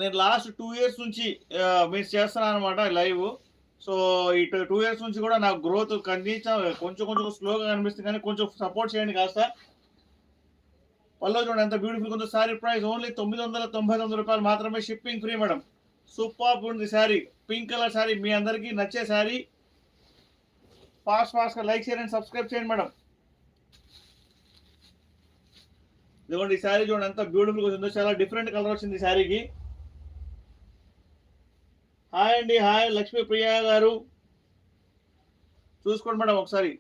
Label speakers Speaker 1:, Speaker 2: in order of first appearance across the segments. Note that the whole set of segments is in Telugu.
Speaker 1: నేను లాస్ట్ 2 ఇయర్స్ నుంచి మీరు చేస్తున్నాను అనమాట లైవ్. సో, ఇటు 2 ఇయర్స్ నుంచి కూడా నాకు గ్రోత్ కనీసం కొంచెం కొంచెం స్లోగా కనిపిస్తుంది కానీ కొంచెం సపోర్ట్ చేయండి కాస్త. పల్లో చూడండి ఎంత బ్యూటిఫుల్‌గా ఉందో. శారీ ప్రైస్ ఓన్లీ రూ. 999 మాత్రమే. Shipping free madam. సూపర్బ్ ఉంది శారీ. Pink colour sari. మీ అందరికీ నచ్చే శారీ. ఫాస్ట్‌గా లైక్, షేర్ అండ్ సబ్స్క్రైబ్ చేయండి మేడం. ఇదిగోండి ఈ శారీ చూడండి ఎంత బ్యూటిఫుల్‌గా ఉందో. చాలా డిఫరెంట్ కలర్ వచ్చింది ఈ శారీకి. హాయ్ అండి. హాయ్ లక్ష్మీ ప్రియ గారు. చూసుకోండి మేడం ఒకసారి.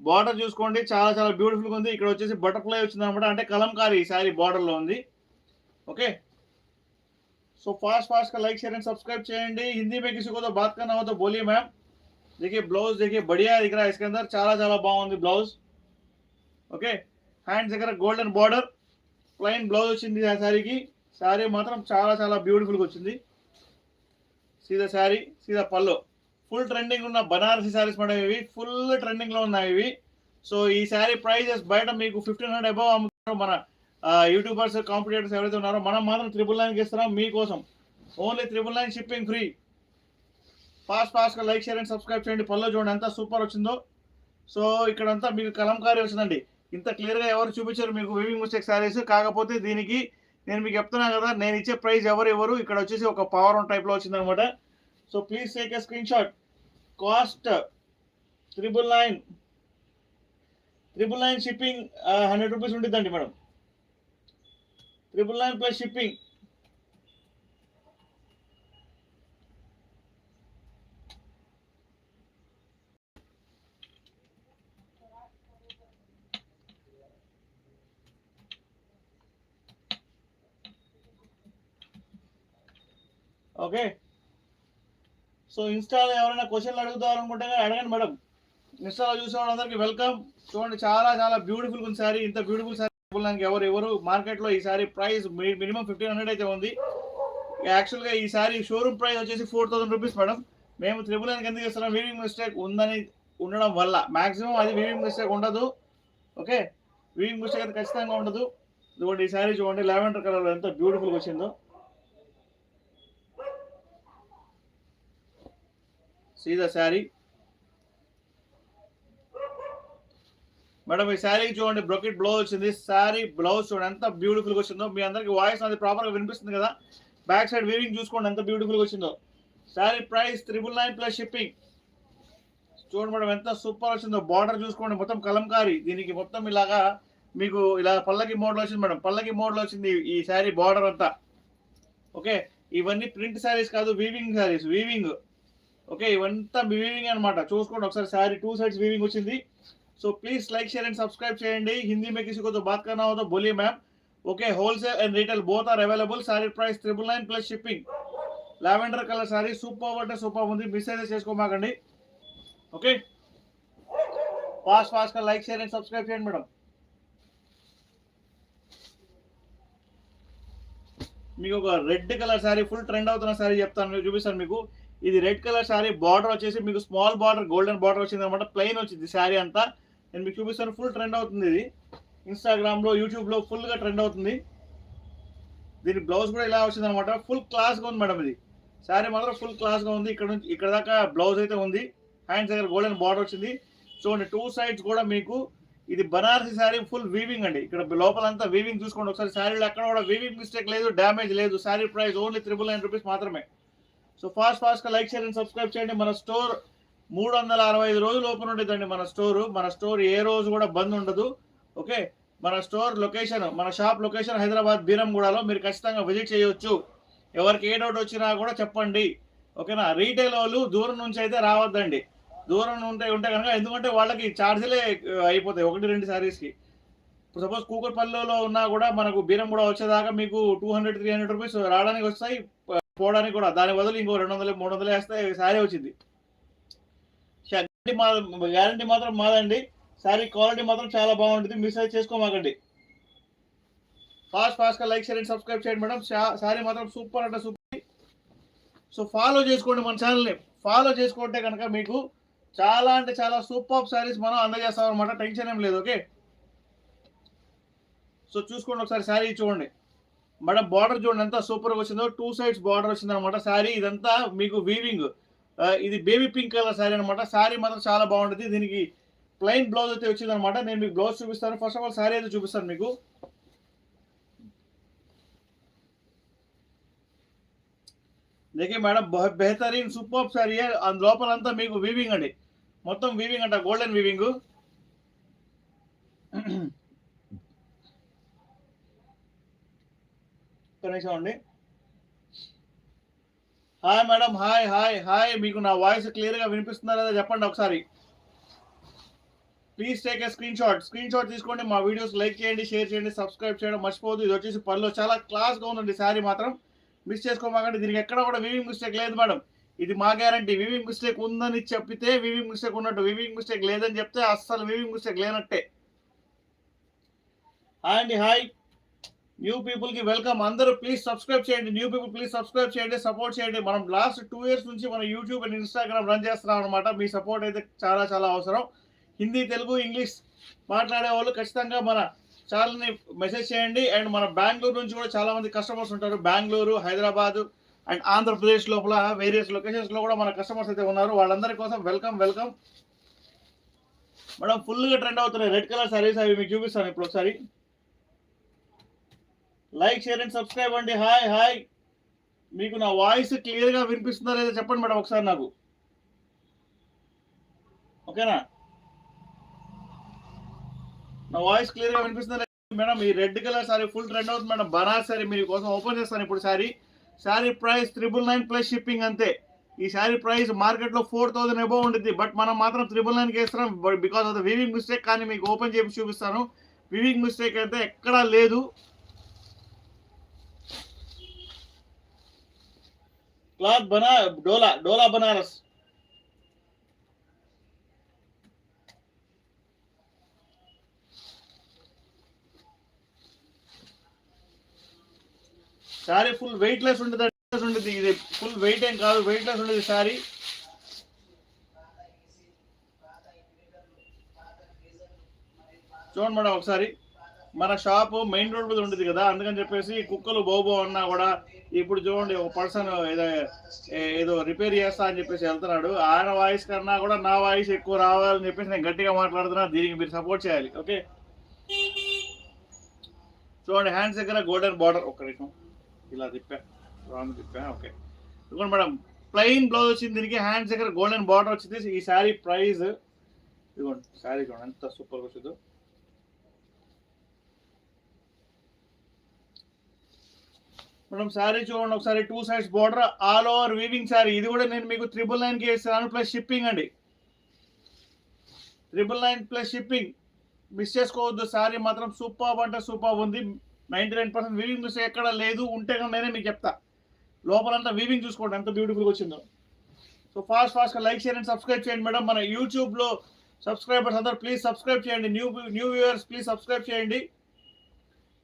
Speaker 1: బార్డర్ చూసుకోండి చాలా చాలా బ్యూటిఫుల్‌గా ఉంది. ఇక్కడ వచ్చేసి బటర్‌ఫ్లై వచ్చిందనమాట. అంటే కలంకారీ ఈ శారీ బార్డర్‌లో ఉంది. ఓకే. సో फास्ट का लाइक शेयर एंड सब्सक्राइब చేయండి. हिंदी में किसी को तो बात करना हो तो बोलिए मैम. देखिए ब्लाउज देखिए बढ़िया दिख रहा है इसके अंदर. చాలా చాలా బాగుంది బ్లౌజ్. ఓకే. హ్యాండ్స్ దగ్గర గోల్డెన్ బార్డర్. ప్లెయిన్ బ్లౌజ్ వచ్చింది ఆ శారీకి. శారీ మాత్రం చాలా చాలా బ్యూటిఫుల్‌గా వచ్చింది. సీదా శారీ, సీదా పల్లో. ఫుల్ ట్రెండింగ్ ఉన్న బనారసి శారీస్ మేడం ఇవి. ఫుల్ ట్రెండింగ్‌లో ఉన్నాయి ఇవి. సో ఈ శారీ ప్రైజెస్ బయట మీకు 1500 అబోవ్ అమ్ముతున్నారు మన యూట్యూబర్స్, కాంపిటేటర్స్ ఎవరైతే ఉన్నారో. మనం మాత్రం 999కి ఇస్తున్నాం మీకోసం. Only 999 shipping free. ఫాస్ట్‌గా లైక్, షేర్ అండ్ సబ్స్క్రైబ్ చేయండి. పల్లో చూడండి ఎంత సూపర్ వచ్చిందో. సో ఇక్కడంతా మీకు కలంకారీ వచ్చిందండి. ఇంత క్లియర్‌గా ఎవరు చూపించారు మీకు వీవింగ్ మిస్టేక్ శారీస్. కాకపోతే దీనికి నేను మీకు చెప్తున్నా కదా, నేను ఇచ్చే ప్రైస్ ఎవరు ఇవ్వరు. ఇక్కడ వచ్చేసి ఒక పవర్ ఆన్ టైప్‌లో వచ్చిందనమాట. So please take a screenshot. Cost 999 shipping 100 rupees ఉంటుందండి madam. 999 plus shipping. Okay. So ఇన్స్టాలో ఎవరైనా క్వశ్చన్లు అడుగుతారనుకుంటే అడగండి మేడం. ఇన్స్టాలో చూసే వాళ్ళందరికీ వెల్కమ్. చూడండి చాలా చాలా బ్యూటిఫుల్గా ఉంది శారీ. ఇంత బ్యూటిఫుల్ శారీ ఎవరు మార్కెట్లో ఈ శారీ ప్రైస్ మినిమం 1500 అయితే ఉంది. యాక్చువల్గా ఈ శారీ షోరూమ్ ప్రైస్ వచ్చేసి 4000 రూపీస్ మేడం. మేము 999 ఎందుకు ఇస్తున్నాం, వీవింగ్ మిస్టేక్ ఉందని ఉండడం వల్ల. మ్యాక్సిమం అది వీవింగ్ మిస్టేక్ ఉండదు. ఓకే. వీవింగ్ మిస్టేక్ అయితే ఖచ్చితంగా ఉండదు. ఇదిగోండి ఈ శారీ చూడండి లావెండర్ కలర్ ఎంత బ్యూటిఫుల్గా వచ్చిందో. సీదా శారీ మేడం. ఈ శారీకి చూడండి బ్రొకెట్ బ్లౌజ్ వచ్చింది. శారీ బ్లౌజ్ చూడండి ఎంత బ్యూటిఫుల్గా వచ్చిందో. మీ అందరికి వాయిస్ అది ప్రాపర్గా వినిపిస్తుంది కదా. బ్యాక్ సైడ్ వీవింగ్ చూసుకోండి ఎంత బ్యూటిఫుల్గా వచ్చిందో. Sari price 999 plus shipping. చూడండి మేడం ఎంత సూపర్ వచ్చిందో. బార్డర్ చూసుకోండి మొత్తం కలంకారీ. దీనికి మొత్తం ఇలాగా మీకు ఇలా పల్లకి మోడల్ వచ్చింది మేడం. పల్లకి మోడల్ వచ్చింది ఈ శారీ బార్డర్ అంతా. ఓకే. ఇవన్నీ ప్రింట్ శారీస్ కాదు, వీవింగ్ శారీస్. వీవింగ్. ఓకే. ఇవంతా వీవింగ్ అనమాట. చూసుకోండి ఒకసారి. శారీ 2 సైడ్స్ వీవింగ్ వచ్చింది. So please like share and subscribe చేయండి. हिंदी में किसी को तो बात करना हो तो बोलिए ma'am. Okay. Wholesale and retail both are available. Sari price 999 plus shipping. Lavender colour sari super అంటే సూపర్ ఉంది. మిస్ అయితే చేసుకోమాకండి. ఓకే. ఫాస్ట్‌గా లైక్, షేర్ అండ్ సబ్స్క్రైబ్ చేయండి మేడం. మీకు ఒక red colour sari full trend అవుతున్న సారీ చెప్తాను, చూపిస్తాను మీకు. ఇది రెడ్ కలర్ సారీ. బార్డర్ వచ్చేసి మీకు స్మాల్ బార్డర్, గోల్డెన్ బార్డర్ వచ్చింది అనమాట. ప్లెయిన్ వచ్చింది శారీ అంతా. నేను మీకు చూపిస్తాను. ఫుల్ ట్రెండ్ అవుతుంది ఇది. ఇన్స్టాగ్రామ్లో, యూట్యూబ్లో ఫుల్గా ట్రెండ్ అవుతుంది. దీని బ్లౌజ్ కూడా ఇలా వచ్చింది అనమాట. ఫుల్ క్లాస్గా ఉంది మేడం ఇది. శారీ మాత్రం ఫుల్ క్లాస్గా ఉంది. ఇక్కడ నుంచి ఇక్కడ దాకా బ్లౌజ్ అయితే ఉంది. హ్యాండ్స్ దగ్గర గోల్డెన్ బార్డర్ వచ్చింది. చూడండి 2 సైడ్స్ కూడా మీకు ఇది బనారసి శారీ ఫుల్ వీవింగ్ అండి. ఇక్కడ లోపలంతా వీవింగ్ చూసుకోండి ఒకసారి. శారీలో ఎక్కడ కూడా వీవింగ్ మిస్టేక్ లేదు, డ్యామేజ్ లేదు. శారీ ప్రైస్ ఓన్లీ 999 రూపీస్ మాత్రమే. సో ఫాస్ట్‌గా లైక్, షేర్ అండ్ సబ్స్క్రైబ్ చేయండి. మన స్టోర్ 365 రోజులు ఓపెన్ ఉంటుందండి. మన స్టోర్ ఏ రోజు కూడా బంద్ ఉండదు. ఓకే. మన స్టోర్ లొకేషన్, మన షాప్ లొకేషన్ హైదరాబాద్ బీరంగూడలో. మీరు ఖచ్చితంగా విజిట్ చేయొచ్చు. ఎవరికి ఏ డౌట్ వచ్చినా కూడా చెప్పండి. ఓకేనా. రీటైల్ వాళ్ళు దూరం నుంచి అయితే రావద్దండి. దూరం ఉంటే కనుక, ఎందుకంటే వాళ్ళకి ఛార్జీలే అయిపోతాయి 1-2 శారీస్కి. ఇప్పుడు సపోజ్ కూకట్పల్లిలో ఉన్నా కూడా మనకు బీరంగూడ వచ్చేదాకా మీకు 200-300 రూపీస్ రావడానికి వస్తాయి, పోవడానికి కూడా. దాని బదులు ఇంకో 200-300 వేస్తే శారీ వచ్చింది. గ్యారంటీ మాత్రం మాదండి. శారీ క్వాలిటీ మాత్రం చాలా బాగుంటుంది. మిస్ అయితే చేసుకోమాకండి. ఫాస్ట్‌గా లైక్, షేర్ అండ్ సబ్స్క్రైబ్ చేయండి మేడం. శారీ మాత్రం సూపర్ అంటే సూపర్. సో ఫాలో చేసుకోండి మన ఛానల్ని. ఫాలో చేసుకుంటే కనుక మీకు చాలా అంటే చాలా సూపర్ శారీస్ మనం అందజేస్తాం అనమాట. టెన్షన్ ఏం లేదు. ఓకే. సో చూసుకోండి ఒకసారి. శారీ చూడండి మేడం బార్డర్ చూడండి ఎంత సూపర్గా వచ్చిందో, 2 సైడ్స్ బార్డర్ వచ్చింది అనమాట శారీ. ఇదంతా మీకు వీవింగ్, ఇది బేబీ పింక్ కలర్ శారీ అనమాట. శారీ మాత్రం చాలా బాగుంటుంది. దీనికి ప్లెయిన్ బ్లౌజ్ అయితే వచ్చింది అనమాట. నేను మీకు బ్లౌజ్ చూపిస్తాను. ఫస్ట్ ఆఫ్ ఆల్ శారీ అయితే చూపిస్తాను మీకు. देखिए मैडम बहुत बेहतरीन सुपर्ब साड़ी है लोपल మీకు వీవింగ్ అండి, మొత్తం వీవింగ్ అంట, గోల్డెన్ వీవింగ్. కనీసం అండి. Hi madam, hi hi hi. మీకు నా వాయిస్ క్లియర్ గా వినిపిస్తుందా లేదా చెప్పండి ఒకసారి. Please take a screen shot తీసుకోండి. మా వీడియోస్ లైక్ చేయండి, షేర్ చేయండి, సబ్స్క్రైబ్ చేయడం మర్చిపోవద్దు. ఇది వచ్చేసి పళ్ళు చాలా క్లాస్ గా ఉందండి శారీ మాత్రం. మిస్ చేసుకోమాకండి. దీనికి ఎక్కడ కూడా వీవింగ్ మిస్టేక్ లేదు మేడం. ఇది మా గ్యారంటీ. వీవింగ్ మిస్టేక్ ఉందని చెప్పితే వీవింగ్ మిస్టేక్ ఉన్నట్టు, వీవింగ్ మిస్టేక్ లేదని చెప్తే అస్సలు వీవింగ్ మిస్టేక్ లేనట్టే. హాయ్ అండి, హాయ్. న్యూ పీపుల్ కి వెల్కమ్. అందరూ ప్లీజ్ సబ్స్క్రైబ్ చేయండి. న్యూ పీపుల్ ప్లీజ్ సబ్స్క్రైబ్ చేయండి, సపోర్ట్ చేయండి. మనం లాస్ట్ 2 years నుంచి మన యూట్యూబ్ అండ్ ఇన్స్టాగ్రామ్ రన్ చేస్తున్నాం అనమాట. మీ సపోర్ట్ అయితే చాలా చాలా అవసరం. హిందీ, తెలుగు, ఇంగ్లీష్ మాట్లాడే వాళ్ళు ఖచ్చితంగా మన ఛానల్ని మెసేజ్ చేయండి. అండ్ మన బెంగళూరు నుంచి కూడా చాలా మంది కస్టమర్స్ ఉంటారు. బెంగళూరు, హైదరాబాద్ అండ్ ఆంధ్రప్రదేశ్ లోపల వేరియస్ లొకేషన్స్లో కూడా మన కస్టమర్స్ అయితే ఉన్నారు. వాళ్ళందరి కోసం వెల్కమ్ వెల్కమ్. మేడం ఫుల్గా ట్రెండ్ అవుతున్నాయి రెడ్ కలర్ సారీస్. అవి మీకు చూపిస్తాను ఇప్పుడు ఒకసారి. లైక్, షేర్ అండ్ సబ్స్క్రైబ్ అండి. Hi hi. మీకు నా వాయిస్ క్లియర్గా వినిపిస్తుందా లేదా చెప్పండి మేడం ఒకసారి నాకు. ఓకేనా, నా వాయిస్ క్లియర్గా వినిపిస్తుందా మేడం? ఈ red colour sari full trend అవుతుంది మేడం. బనారస్ సారీ మీరు కోసం ఓపెన్ చేస్తాను ఇప్పుడు. శారీ ప్రైస్ 999 ప్లస్ షిప్పింగ్ అంతే. ఈ శారీ ప్రైస్ మార్కెట్లో 4000 అబౌవ్ ఉంటుంది. బట్ మనం మాత్రం 999కి వేస్తున్నాం because of the weaving mistake. కానీ మీకు ఓపెన్ చేసి చూపిస్తాను. వీవింగ్ మిస్టేక్ అయితే ఎక్కడా లేదు. Cloth dola Banaras. Sari full weight less ఉంటుంది. ఇది ఫుల్ వెయిట్ ఏం కాదు, వెయిట్ లెస్ ఉంటుంది శారీ. చూడండి మేడం ఒకసారి. మన షాప్ మెయిన్ రోడ్ మీద ఉంటుంది కదా, అందుకని చెప్పేసి కుక్కలు బోబో అన్నా కూడా ఇప్పుడు చూడండి ఒక పర్సన్ ఏదో రిపేర్ చేస్తా అని చెప్పేసి వెళ్తున్నాడు. ఆయన వాయిస్ కన్నా కూడా నా వాయిస్ ఎక్కువ రావాలని చెప్పేసి నేను గట్టిగా మాట్లాడుతున్నా. దీనికి మీరు సపోర్ట్ చేయాలి. ఓకే, చూడండి హ్యాండ్స్ దగ్గర గోల్డెన్ బార్డర్. ఒక్క నిమిషం ఇలా తిప్పా. ఓకే, ఇదిగోండి మేడం ప్లెయిన్ బ్లౌజ్ వచ్చింది. దీనికి హ్యాండ్స్ దగ్గర గోల్డెన్ బార్డర్ వచ్చింది. ఈ శారీ ప్రైస్ ఇదిగోండి. శారీ చూడండి ఎంత సూపర్గా వచ్చిందో. మేడం శారీ చూడండి ఒకసారి. 2 sides border, all over weaving sari. ఇది కూడా నేను మీకు 999కి వేస్తాను ప్లస్ షిప్పింగ్ అండి. 999 ప్లస్ షిప్పింగ్. మిస్ చేసుకోవద్దు. శారీ మాత్రం సూపర్ అంటే సూపర్ ఉంది. 99% వీవింగ్ మిస్ ఎక్కడ లేదు. ఉంటే కానీ నేనే మీకు చెప్తా. లోపలంతా వీవింగ్ చూసుకోండి ఎంత బ్యూటిఫుల్గా వచ్చిందో. సో ఫాస్ట్గా లైక్, షేర్ అండ్ సబ్స్క్రైబ్ చేయండి మేడం. మన యూట్యూబ్లో సబ్స్క్రైబర్స్ అందరూ ప్లీజ్ సబ్స్క్రైబ్ చేయండి. న్యూ వ్యూవర్స్ ప్లీజ్ సబ్స్క్రైబ్ చేయండి.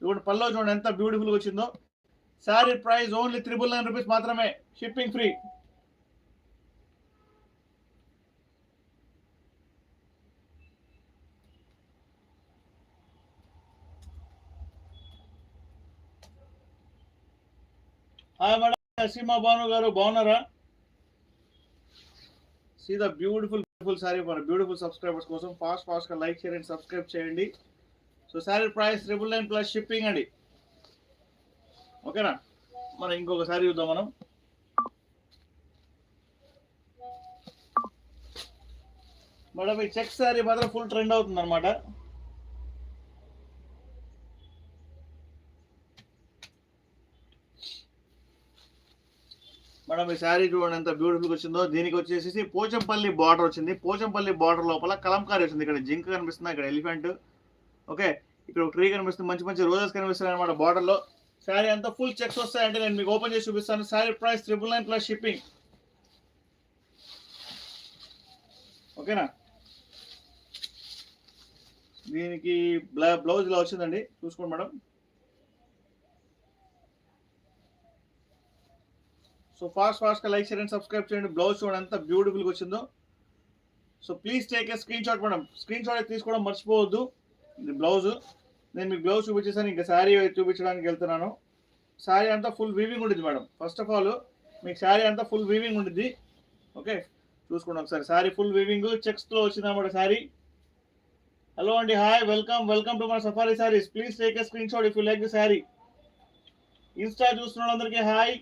Speaker 1: ఇప్పుడు పల్లో చూడండి ఎంత బ్యూటిఫుల్గా వచ్చిందో. శారీ ప్రైస్ ఓన్లీ 999 రూపీస్ మాత్రమే, shipping free. Hi madam, Seema Bhanu గారు బాగున్నారా? సీ ద బ్యూటిఫుల్ శారీ మన బ్యూటిఫుల్ సబ్స్క్రైబర్స్ కోసం ఫాస్ట్గా లైక్, షేర్ అండ్ సబ్స్క్రైబ్ చేయండి. So sari price 999 plus shipping అండి. ఓకేనా, మనం ఇంకొక శారీ చూద్దాం మనం. మేడం ఈ చెక్ శారీ మాత్రం ఫుల్ ట్రెండ్ అవుతుంది అనమాట. మేడం ఈ శారీ చూడండి ఎంత బ్యూటిఫుల్గా వచ్చిందో. దీనికి వచ్చేసి పోచంపల్లి బార్డర్ వచ్చింది. పోచంపల్లి బార్డర్ లోపల కలంకారీ వచ్చింది. ఇక్కడ జింక కనిపిస్తుంది, ఇక్కడ ఎలిఫెంట్. ఓకే, ఇక్కడ ఒక ట్రీ కనిపిస్తుంది, మంచి మంచి రోజెస్ కనిపిస్తున్నాయి అనమాట బార్డర్లో. శారీ అంతా ఫుల్ చెక్స్ వస్తాయంటే నేను మీకు ఓపెన్ చేసి చూపిస్తాను. Sari price 999 plus shipping. ఓకేనా, దీనికి బ్లౌజ్ ఇలా వచ్చిందండి, చూసుకోండి మేడం. సో ఫాస్ట్గా లైక్, షేర్ అండ్ సబ్స్క్రైబ్ చేయండి. బ్లౌజ్ చూడండి ఎంత బ్యూటిఫుల్గా వచ్చిందో. So please take a screen shot madam. Screen shot తీసుకోవడం మర్చిపోవద్దు. ఇది బ్లౌజ్. నేను మీకు బ్లౌజ్ చూపించేసాను, ఇంకా శారీ చూపించడానికి వెళ్తున్నాను. శారీ అంతా ఫుల్ వీవింగ్ ఉంటుంది మేడం. ఫస్ట్ ఆఫ్ ఆల్ మీకు శారీ అంతా ఫుల్ వీవింగ్ ఉంటుంది. ఓకే, చూసుకోండి ఒకసారి. శారీ ఫుల్ వీవింగ్ చెక్స్తో వచ్చిందన్నమాట శారీ. హలో అండి, హాయ్, వెల్కమ్ టు మన safari saris. Please take a screen shot if you like the sari. Insta చూస్తున్న వాళ్ళందరికీ హాయ్.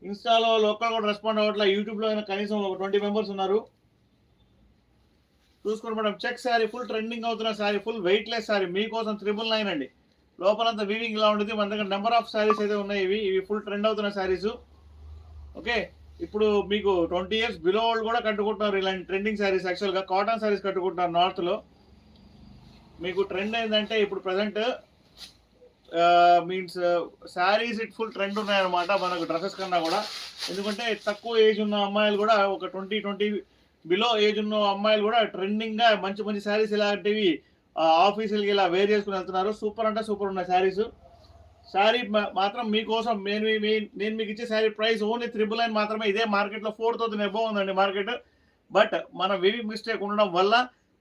Speaker 1: ఇన్స్టాలో లోకల్ కూడా రెస్పాండ్ అవ్వట్లే. యూట్యూబ్లో కనీసం ఒక 20 మెంబర్స్ ఉన్నారు. చూసుకోండి madam, check sari full trending అవుతున్న శారీ, ఫుల్ వెయిట్లెస్ శారీ మీకోసం 999 అండి. లోపలంతా వీవింగ్ ఇలా ఉంటుంది. మన దగ్గర నెంబర్ ఆఫ్ శారీస్ అయితే ఉన్నాయి. ఇవి ఫుల్ ట్రెండ్ అవుతున్న శారీస్. ఓకే, ఇప్పుడు మీకు 20 ఇయర్స్ బిలో వాళ్ళు కూడా కట్టుకుంటున్నారు ఇలాంటి ట్రెండింగ్ శారీస్. యాక్చువల్గా కాటన్ శారీస్ కట్టుకుంటున్నారు నార్త్లో. మీకు ట్రెండ్ ఏంటంటే ఇప్పుడు present means saris it full trend ఉన్నాయన్నమాట మనకు డ్రెస్సెస్ కన్నా కూడా. ఎందుకంటే తక్కువ ఏజ్ ఉన్న అమ్మాయిలు కూడా ఒక 20 బిలో ఏజ్ ఉన్న అమ్మాయిలు కూడా ట్రెండింగ్గా మంచి మంచి శారీస్ ఇలాంటివి ఆఫీసులకి ఇలా వేర్ చేసుకుని వెళ్తున్నారు. సూపర్ అంటే సూపర్ ఉన్నాయి శారీస్. శారీ మాత్రం మీకోసం నేను మీకు ఇచ్చే శారీ ప్రైస్ ఓన్లీ 999 మాత్రమే. ఇదే మార్కెట్లో 4000 అబోవ్ ఉందండి మార్కెట్. బట్ మన వీవింగ్ మిస్టేక్ ఉండడం వల్ల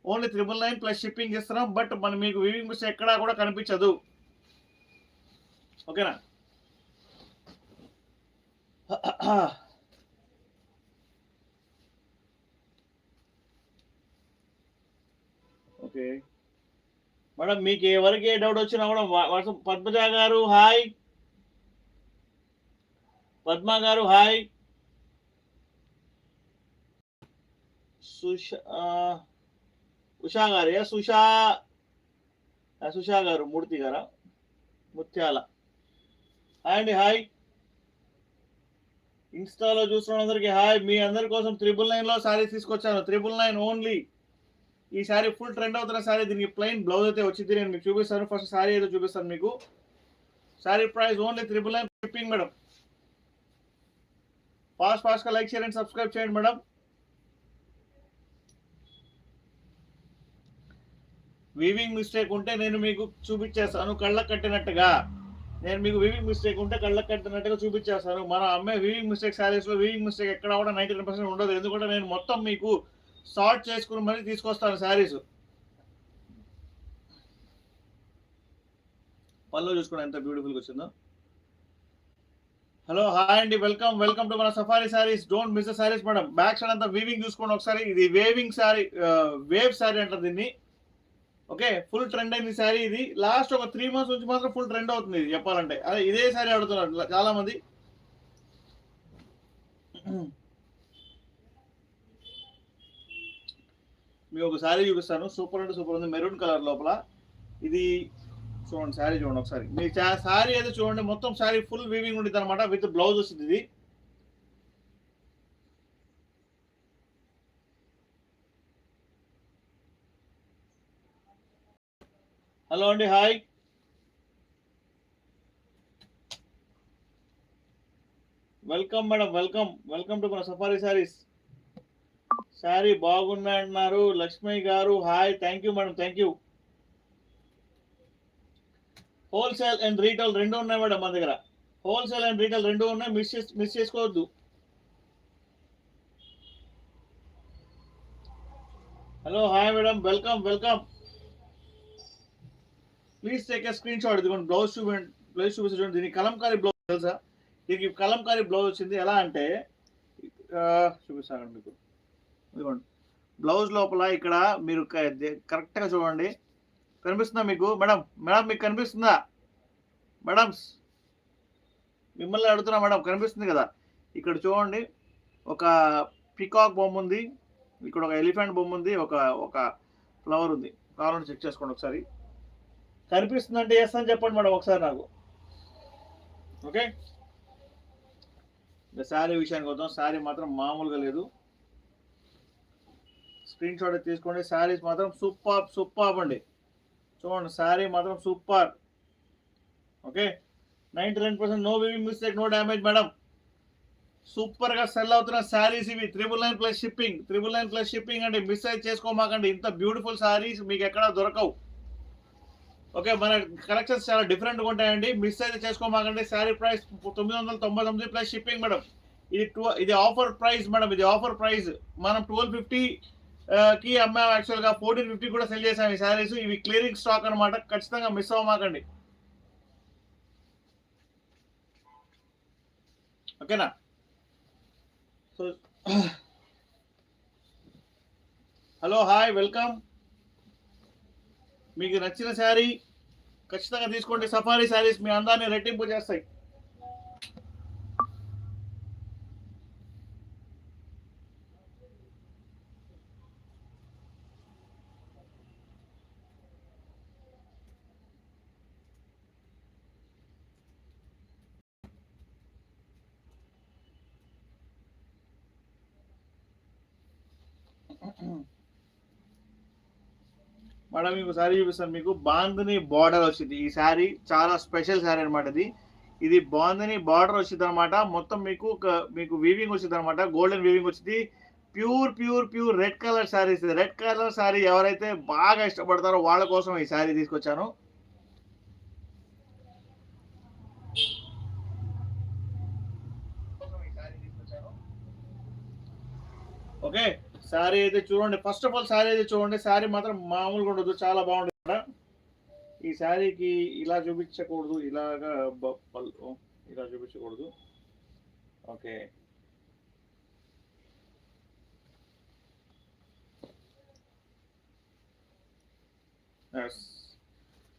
Speaker 1: ఓన్లీ 999 ప్లస్ షిప్పింగ్ ఇస్తున్నాం. బట్ మీకు వీవింగ్ మిస్టేక్ ఎక్కడా కూడా కనిపించదు. ఓకేనా? ఓకే మేడం, మీకు ఎవరికి ఏ డౌట్ వచ్చినా కూడా వాట్సాప్. పద్మజ గారు హాయ్, పద్మ గారు హాయ్, ఉషా గారు సుషా గారు, మూర్తి గారా, ముత్యాల హాయ్ అండి, హాయ్. ఇన్స్టాలో చూస్తున్న అందరికి హాయ్. మీ అందరి కోసం 999లో శారీ తీసుకొచ్చాను. 999 ఓన్లీ. ఈ శారీ ఫుల్ ట్రెండ్ అవుతున్న శారీ. దీనికి ప్లెయిన్ బ్లౌజ్ అయితే వచ్చింది. నేను మీకు చూపిస్తాను. ఫస్ట్ శారీ అయితే చూపిస్తాను మీకు. Sari price only 999 shipping madam. ఫాస్ట్గా లైక్, షేర్ అండ్ సబ్స్క్రైబ్ చేయండి మేడం. వీవింగ్ మిస్టేక్ ఉంటే నేను మీకు చూపించేస్తాను కళ్ళకు కట్టినట్టుగా. వీవింగ్ మిస్టేక్ ఉంటే కళ్ళకు కట్టినట్టుగా చూపించేస్తాను. మనం అమ్మే వీవింగ్ మిస్టేక్ శారీస్లో వీవింగ్ మిస్టేక్ ఎక్కడ కూడా 99% ఉండదు. ఎందుకంటే నేను మొత్తం మీకు సార్ట్ చేసుకుని మరీ తీసుకొస్తాను శారీస్. పళ్ళు చూసుకోండి ఎంత బ్యూటిఫుల్గా వచ్చిందో. హలో, హాయ్ అండి, వెల్కమ్ టు మన safari saris. Don't miss the saris madam. Back side అంతా వీవింగ్ చూసుకోండి ఒకసారి. ఇది వేవింగ్ శారీ, వేవ్ శారీ అంటారు దీన్ని. ఓకే, ఫుల్ ట్రెండ్ అయింది శారీ. ఇది లాస్ట్ ఒక 3 months నుంచి మాత్రం ఫుల్ ట్రెండ్ అవుతుంది ఇది చెప్పాలంటే. అదే ఇదే శారీ అడుగుతున్నారు చాలా మంది. మీకు ఒక శారీ చూపిస్తాను. సూపర్ అంటే సూపర్ ఉంది. మెరూన్ కలర్ లోపల. ఇది చూడండి, శారీ చూడండి ఒకసారి. మీ శారీ అయితే చూడండి, మొత్తం శారీ ఫుల్ వీవింగ్ ఉంటుంది అనమాట. విత్ బ్లౌజ్ వస్తుంది ఇది. హలో అండి, hi. Welcome madam, welcome to మన సఫారీ శారీస్. శారీ బాగున్నాయన్నారు లక్ష్మి గారు, hi. Thank you madam, thank you. Wholesale and retail రెండు ఉన్నాయి మేడం మన దగ్గర. హోల్సేల్ అండ్ రీటైల్ రెండు ఉన్నాయి. మిస్ చేసుకోవద్దు. Hello, hi madam, welcome. Please take a screen shot. ఇదిగోండి బ్లౌజ్ చూపించండి. దీనికి కలంకారీ బ్లౌజ్ తెలుసా? దీనికి కలంకారీ బ్లౌజ్ వచ్చింది. ఎలా అంటే చూపిస్తాను మీకు. ఇదిగోండి బ్లౌజ్ లోపల ఇక్కడ మీరు కరెక్ట్గా చూడండి. కనిపిస్తుందా మీకు మేడం? మీకు కనిపిస్తుందా మేడమ్స్? మిమ్మల్ని అడుగుతున్నా మేడం, కనిపిస్తుంది కదా? ఇక్కడ చూడండి, ఒక పికాక్ బొమ్మ ఉంది, ఇక్కడ ఒక ఎలిఫెంట్ బొమ్మ ఉంది, ఒక ఫ్లవర్ ఉంది. కావాలంటే చెక్ చేసుకోండి ఒకసారి. కనిపిస్తుందంటే ఎస్ అని చెప్పండి మేడం ఒకసారి నాకు. ఓకే, శారీ విషయానికి వద్దాం. శారీ మాత్రం మామూలుగా లేదు. స్క్రీన్ షాట్ తీసుకోండి. శారీస్ మాత్రం సూపర్ అండి. చూడండి, శారీ మాత్రం super. Okay, 99% no weaving mistake, no damage madam. సూపర్గా సెల్ అవుతున్న శారీస్ ఇవి. 999 ప్లస్ షిప్పింగ్. 999 ప్లస్ షిప్పింగ్ అండి. మిస్ అయితే చేసుకోమాకండి. ఇంత బ్యూటిఫుల్ శారీస్ మీకు ఎక్కడా దొరకవు. ఓకే, మన కలెక్షన్స్ చాలా డిఫరెంట్గా ఉంటాయండి. మిస్ అయితే చేసుకోమాకండి. Sari price 999 plus shipping madam. ఇది ఆఫర్ ప్రైస్ మేడం. ఇది ఆఫర్ ప్రైస్. మనం 1250కి అమ్మాం. యాక్చువల్గా 1450 కూడా సెల్ చేసాం ఈ శారీస్. ఇవి క్లియరింగ్ స్టాక్ అనమాట. ఖచ్చితంగా మిస్ అవ్వమాకండి. ఓకేనా. So hello, hi, welcome. మీకు నచ్చిన శారీ ఖచ్చితంగా తీసుకోండి. సఫారీ శారీస్ మీ అందాన్ని రెట్టింపు చేస్తాయి. మేడం మీకు శారీ చూపిస్తాను. మీకు బాందని బార్డర్ వచ్చింది. ఈ శారీ చాలా స్పెషల్ శారీ అనమాట. ఇది బాందని బార్డర్ వచ్చింది అనమాట. మొత్తం మీకు వీవింగ్ వచ్చింది అనమాట. గోల్డెన్ వీవింగ్ వచ్చింది. Pure pure pure red colour saris. Red colour sari ఎవరైతే బాగా ఇష్టపడతారో వాళ్ళ కోసం ఈ శారీ తీసుకొచ్చాను. ఓకే, శారీ అయితే చూడండి. ఫస్ట్ ఆఫ్ ఆల్ శారీ అయితే చూడండి. శారీ మాత్రం మామూలుగా ఉండదు, చాలా బాగుంటుంది. ఈ శారీకి ఇలా చూపించకూడదు, ఇలాగా ఇలా చూపించకూడదు. ఓకే,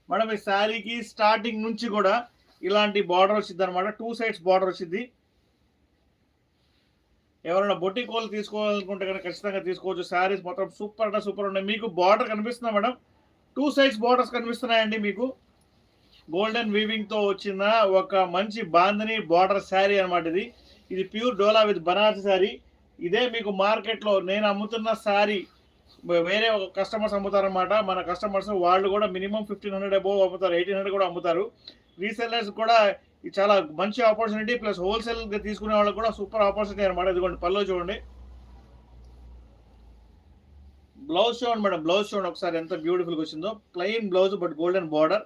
Speaker 1: మేడం ఈ శారీకి స్టార్టింగ్ నుంచి కూడా ఇలాంటి బార్డర్ వచ్చింది అనమాట. 2 సైడ్స్ బార్డర్ వచ్చింది. ఎవరైనా బొట్టి కోళ్ళు తీసుకోవాలనుకుంటే కనుక ఖచ్చితంగా తీసుకోవచ్చు. శారీస్ మొత్తం సూపర్ అంటే సూపర్ ఉన్నాయి. మీకు బార్డర్ కనిపిస్తుందా మేడం? 2 sides borders కనిపిస్తున్నాయండి. మీకు గోల్డెన్ వీవింగ్ తో వచ్చిన ఒక మంచి బాందని బార్డర్ శారీ అనమాట. ఇది pure dola with Banarasi sari. ఇదే మీకు మార్కెట్లో నేను అమ్ముతున్న శారీ వేరే ఒక కస్టమర్స్ అమ్ముతారనమాట. మన కస్టమర్స్ వాళ్ళు కూడా మినిమం 1500 అబోవ్ అమ్ముతారు, 1800 కూడా అమ్ముతారు. రీసెల్లర్స్ కూడా ఇది చాలా మంచి ఆపర్చునిటీ. ప్లస్ హోల్సేల్ గా తీసుకునే వాళ్ళకి కూడా సూపర్ ఆపర్చునిటీ అనమాట. ఇదిగోండి పళ్ళు చూడండి, బ్లౌజ్ చూడండి మేడం. బ్లౌజ్ చూడండి ఒకసారి ఎంత బ్యూటిఫుల్గా వచ్చిందో. Plain blouse but golden border.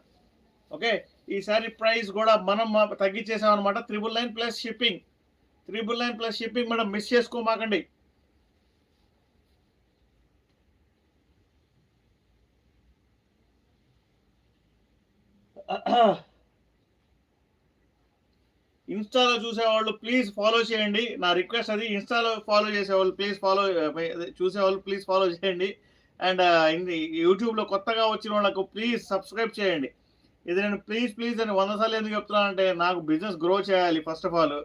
Speaker 1: Okay, ఈ సారీ ప్రైస్ కూడా మనం తగ్గించేసాం అనమాట. 999 plus shipping. 999 plus shipping madam, miss చేసుకోమాకండి. ఇన్స్టాలో చూసేవాళ్ళు ప్లీజ్ ఫాలో చేయండి, నా రిక్వెస్ట్ అది. ఇన్స్టాలో ఫాలో చేసేవాళ్ళు ప్లీజ్ చూసేవాళ్ళు ప్లీజ్ ఫాలో చేయండి. అండ్ యూట్యూబ్లో కొత్తగా వచ్చిన వాళ్ళకు ప్లీజ్ సబ్స్క్రైబ్ చేయండి. ఇది నేను ప్లీజ్ అని 100 సార్లు ఎందుకు చెప్తున్నానంటే నాకు బిజినెస్ గ్రో చేయాలి ఫస్ట్ ఆఫ్ ఆల్.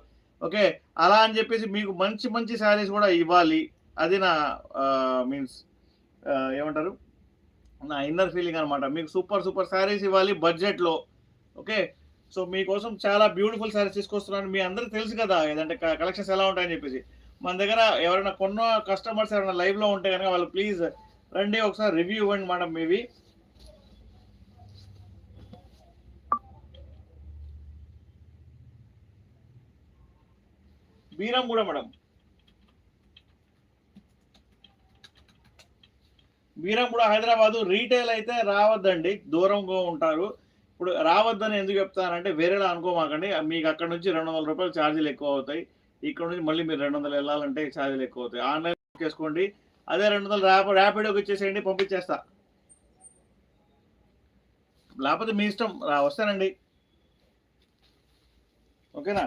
Speaker 1: ఓకే, అలా అని చెప్పేసి మీకు మంచి మంచి శారీస్ కూడా ఇవ్వాలి. అది నా మీన్స్ ఏమంటారు, నా ఇన్నర్ ఫీలింగ్ అనమాట. మీకు సూపర్ శారీస్ ఇవ్వాలి బడ్జెట్లో. ఓకే, సో మీకోసం చాలా బ్యూటిఫుల్ శారీస్ తీసుకొస్తున్నాను. మీ అందరికి తెలుసు కదా ఏదంటే కలెక్షన్స్ ఎలా ఉంటాయని చెప్పేసి. మన దగ్గర ఎవరైనా కొన్న కస్టమర్స్ ఎవరైనా లైవ్లో ఉంటే కనుక వాళ్ళు ప్లీజ్ రండి, ఒకసారి రివ్యూ ఇవ్వండి మేడం. మీవి బీరం కూడా మేడం, బీరం కూడా హైదరాబాదు. రీటైల్ అయితే రావద్దండి, దూరంగా ఉంటారు. ఇప్పుడు రావద్దని ఎందుకు చెప్తానంటే వేరేలా అనుకోమాకండి. మీకు అక్కడ నుంచి 200 రూపాయలు ఛార్జీలు ఎక్కువ అవుతాయి. ఇక్కడ నుంచి మళ్ళీ మీరు 200 వెళ్ళాలంటే ఛార్జీలు ఎక్కువ అవుతాయి. ఆన్లైన్ చేసుకోండి, అదే 200 ర్యాపిడోకి ఇచ్చేసేయండి, పంపించేస్తా. లేకపోతే మీ ఇష్టం, వస్తానండి. ఓకేనా.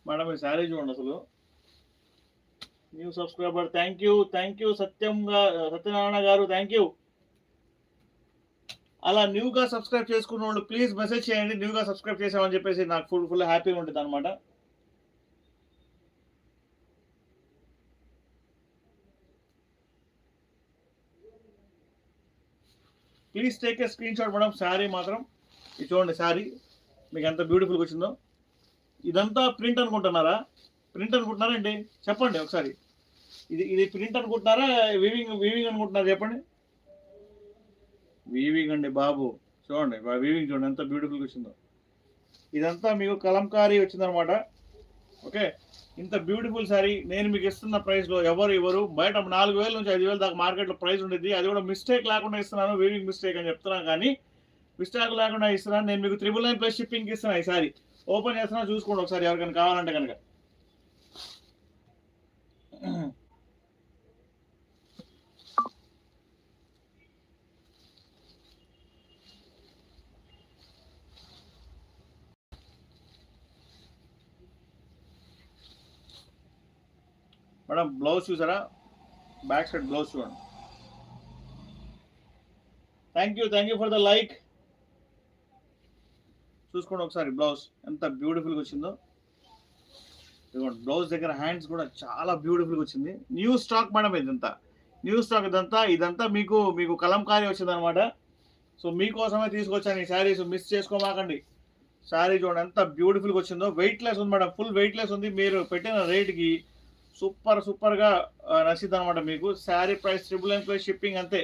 Speaker 1: మేడం ఈ శారీ చూడండి అసలు. New subscriber, thank you Satyanarayana గారు, థ్యాంక్ యూ. అలా న్యూగా సబ్స్క్రైబ్ చేసుకున్న వాళ్ళు ప్లీజ్ మెసేజ్ చేయండి, న్యూగా సబ్స్క్రైబ్ చేసామని చెప్పేసి. నాకు ఫుల్ హ్యాపీగా ఉంటుంది అనమాట. Please take a screen shot madam. Sari మాత్రం ఇది చూడండి. శారీ మీకు ఎంత బ్యూటిఫుల్గా వచ్చిందో. ఇదంతా ప్రింట్ అనుకుంటున్నారా? ప్రింట్ అనుకుంటున్నారా అండి? చెప్పండి ఒకసారి. ఇది ప్రింట్ అనుకుంటున్నారా, వీవింగ్ అనుకుంటున్నారా? చెప్పండి. వీవింగ్ అండి బాబు. చూడండి వీవింగ్ చూడండి ఎంత బ్యూటిఫుల్గా వచ్చిందో. ఇదంతా మీకు కలంకారీ వచ్చిందనమాట. ఓకే, ఇంత బ్యూటిఫుల్ శారీ నేను మీకు ఇస్తున్న ప్రైస్లో ఎవరు ఇవ్వరు. బయట 4,000 నుంచి 5,000 దాకా మార్కెట్లో ప్రైస్ ఉండేది. అది కూడా మిస్టేక్ లేకుండా ఇస్తున్నాను, వీవింగ్ మిస్టేక్ అని చెప్తున్నాను, కానీ మిస్టేక్ లేకుండా ఇస్తున్నాను. నేను మీకు 999 ప్లస్ షిప్పింగ్ ఇస్తున్నాను. ఈ సారీ ఓపెన్ చేస్తున్నా, చూసుకోండి ఒకసారి ఎవరికైనా కావాలంటే కనుక. మేడం బ్లౌజ్ చూసారా, బ్యాక్ సైడ్ బ్లౌజ్ చూడండి. Thank you for the like. చూసుకోండి ఒకసారి బ్లౌజ్ ఎంత బ్యూటిఫుల్గా వచ్చిందో. ఇదిగోండి బ్లౌజ్ దగ్గర హ్యాండ్స్ కూడా చాలా బ్యూటిఫుల్గా వచ్చింది. న్యూ స్టాక్ మేడం, ఇదంతా న్యూ స్టాక్. ఇదంతా మీకు కలంకారీ వచ్చింది అనమాట. సో మీకోసమే తీసుకొచ్చాను ఈ శారీస్, మిస్ చేసుకోమాకండి. శారీ చూడండి ఎంత బ్యూటిఫుల్గా వచ్చిందో. వెయిట్ లెస్ ఉంది మేడం, ఫుల్ వెయిట్ లెస్ ఉంది. మీరు పెట్టిన రేట్కి సూపర్గా నచ్చింది అనమాట మీకు. శారీ ప్రైస్ 999 ప్లస్ షిప్పింగ్ అంతే.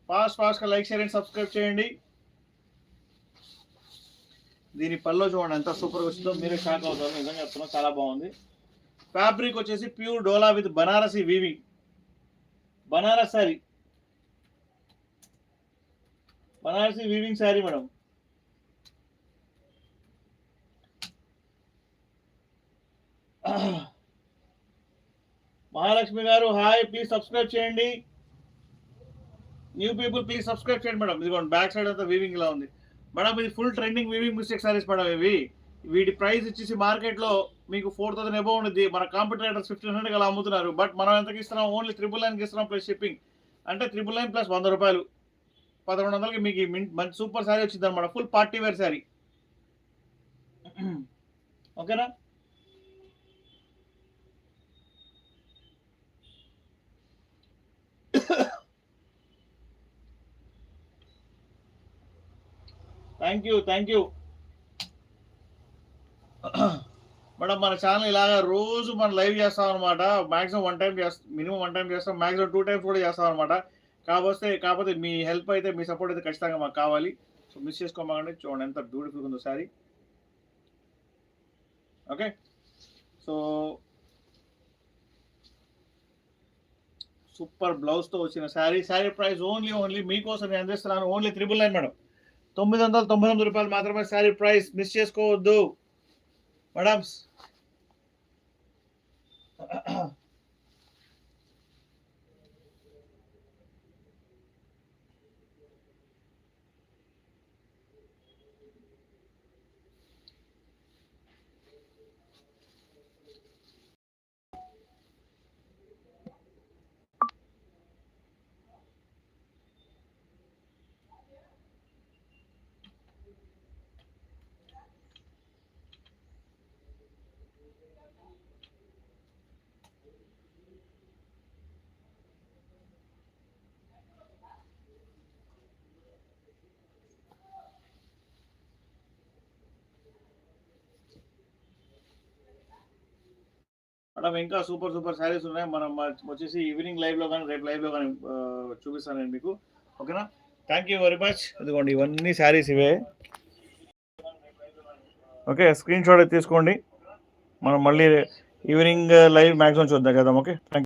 Speaker 1: ఫాస్ట్గా లైక్, షేర్ అండ్ సబ్స్క్రైబ్ చేయండి. దీని పల్లో చూడండి ఎంత సూపర్గా వచ్చిందో, మీరే షాక్ అవుతారు. నిజంగా చెప్తున్నా, చాలా బాగుంది. ఫ్యాబ్రిక్ వచ్చేసి pure dola with Banarasi weaving, Banaras sari, Banarasi weaving sari madam. Mahalakshmi గారు హాయ్, ప్లీజ్ సబ్స్క్రైబ్ చేయండి. న్యూ పీపుల్ ప్లీజ్ సబ్స్క్రైబ్ చేయండి మేడం. ఇదిగోండి బ్యాక్ సైడ్ అంతా వీవింగ్ ఇలా ఉంది మేడం. ఇది full trending weaving mistake saris madam ఇవి. వీటి ప్రైస్ వచ్చేసి మార్కెట్లో మీకు 4,000 అబౌవ్ ఉంది. మన కాంపిటేటర్స్ 1,500 అలా అమ్ముతున్నారు. బట్ మనం ఎంతకి ఇస్తున్నాం, ఓన్లీ 999కి ఇస్తున్నాం ప్లస్ షిప్పింగ్. అంటే 999 ప్లస్ 100 రూపాయలు, 1,100కి మీకు మంచి సూపర్ శారీ వచ్చింది అనమాట. Full party wear sari. ఓకేనా? Thank you madam. మన ఛానల్ ఇలాగా రోజు మనం లైవ్ చేస్తాం అనమాట. మాక్సిమం 1 టైం చేస్తాం, మినిమం 1 టైం చేస్తాం, మాక్సిమం 2 టైమ్స్ కూడా చేస్తాం అనమాట. కాకపోతే మీ హెల్ప్ అయితే, మీ సపోర్ట్ అయితే ఖచ్చితంగా మాకు కావాలి. సో మిస్ చేసుకోమాకండి. చూడండి ఎంత బ్యూటిఫుల్గా ఉందో శారీ. ఓకే, సో సూపర్ బ్లౌజ్తో వచ్చిన శారీ ప్రైస్ ఓన్లీ మీకోసం నేను అందిస్తున్నాను. ఓన్లీ 999 మేడం, 999 రూపాయలు మాత్రమే శారీ ప్రైస్. మిస్ చేసుకోవద్దు మేడమ్స్. మేడం ఇంకా సూపర్ శారీస్ ఉన్నాయి. మనం వచ్చేసి ఈవినింగ్ లైవ్లో కానీ, రేపు లైవ్లో కానీ చూపిస్తాను నేను మీకు. ఓకేనా? Thank you very much. ఇదిగోండి ఇవన్నీ శారీస్ ఇవే. ఓకే, స్క్రీన్ షాట్ తీసుకోండి. మనం మళ్ళీ ఈవినింగ్ లైవ్ మ్యాక్సిమం చూద్దాం కదా. Okay, thank you.